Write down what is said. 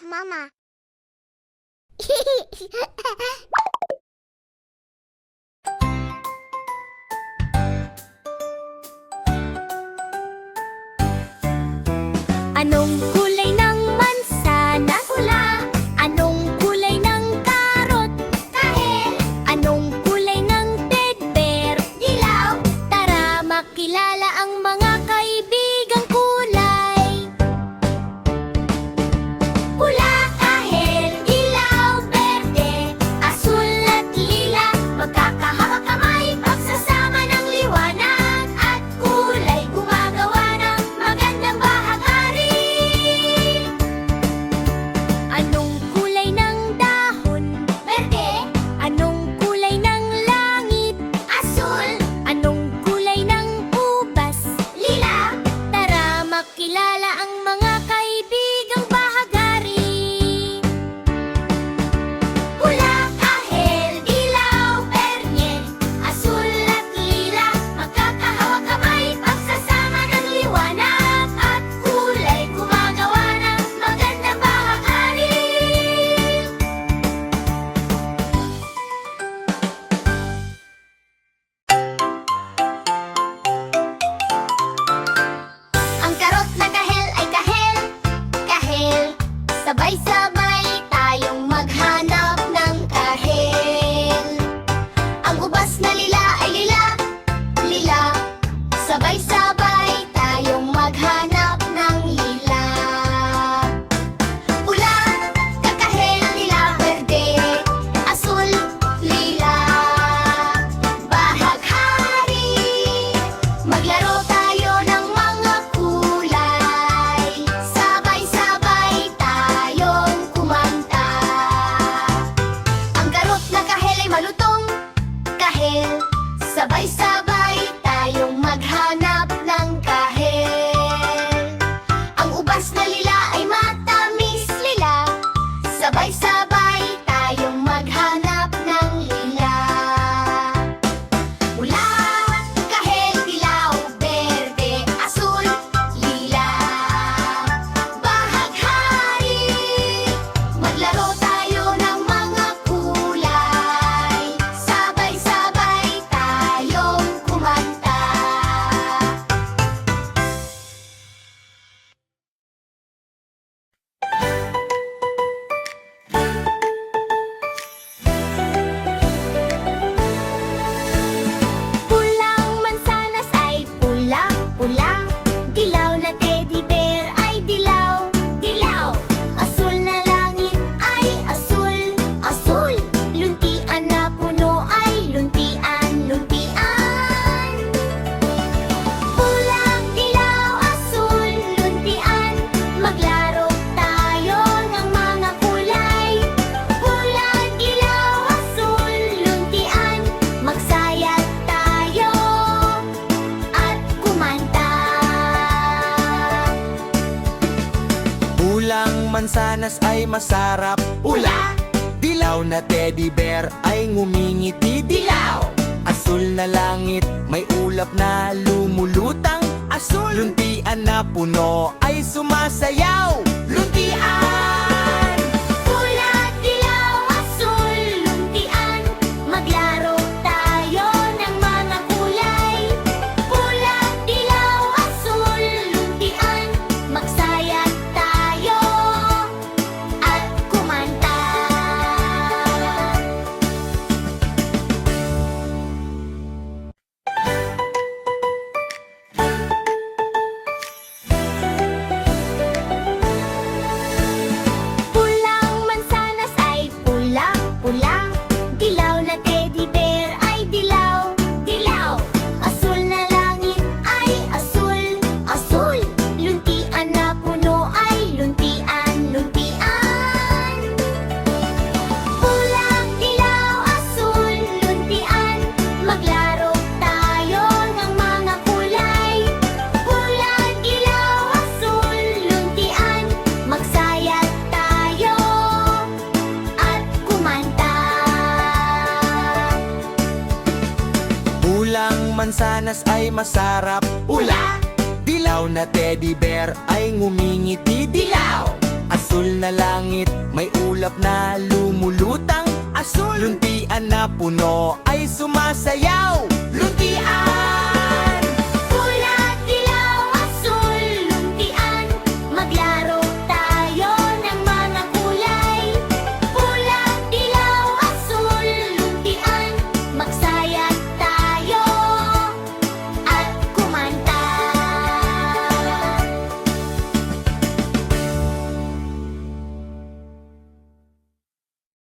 Mama. Anong kulay ng mansanas? Pula. Anong kulay ng karot? Kahel. Anong kulay ng tedber? Dilaw. Tara makilala ang mga kaibigang kulay. Pula, kahel, dilaw, berde, asul at lila. Magkakahawak kamay, pagsasama ng liwanag at kulay gumagawa ng magandang bahagari. Anong kulay ng dahon? Berde. Anong kulay ng langit? Asul. Anong kulay ng ubas? Lila. Tara makilala ang mga kaibigang bahagari. Pula, kahel, dilaw, berde, asul at lila. Magkakahawak kamay, pagsasama ng liwanag at kulay gumagawa ng magandang bahagari. Ang karot na kahel ay kahel, kahel. Sabay-sabay tayong maghanap ng kahel. Ang ubas na lila ay lila, lila. Sabay-sabay tayong maghanap ng lila. Pula, kakahel, lila, berde, asul, lila. Bahaghari, maglaro tayo ng mga kulay. Sabay-sabay tayong kumanta. Ang karot na kahel ay malutong kahel. Sabay-sabay tayong maghanap ng kahel. Ang ubas na lila ay matamis lila. Sabay-sabay tayong maghanap ng lila. Pula, kahel, dilaw, berde, asul, lila. Bahaghari, maglaro tayo ng mga kulay. Sabay-sabay tayong kumanta. Pulang mansanas ay pulang-pulang. Dilaw na teddy bear ay dilaw-dilaw. Asul na langit ay asul-asul. Luntian na puno ay luntian-luntian. Pulang, dilaw, asul, luntian. Maglaro tayo ng mga kulay. Pulang, dilaw, asul, luntian. Magsayat tayo at kumanta. Pulang mansanas ay masarap. Ula! Dilaw na teddy bear ay ngumingiti. Dilaw! Asul na langit, may ulap na lumulutang. Asul! Luntian na puno ay sumasayaw. Luntian! Pula, dilaw, asul, luntian. Maglaro tayo ng mga kulay. Pula, dilaw, asul, luntian. Magsayat tayo at kumanta. Pulang mansanas ay pulang-pulang. Dilaw na teddy bear ay dilaw-dilaw. Asul na langit ay asul-asul. Luntian na puno ay luntian-luntian. Pulang, dilaw, asul, luntian. Maglaro tayo ng mga kulay. Pulang, dilaw, asul, luntian. Magsayat tayo at kumanta. Pulang mansanas ay masarap. Ula! Dilaw na teddy bear ay ngumingiti. Dilaw! Asul na langit, may ulap na lumulutang. Asul, luntian na puno ay sumasayaw. Luntian!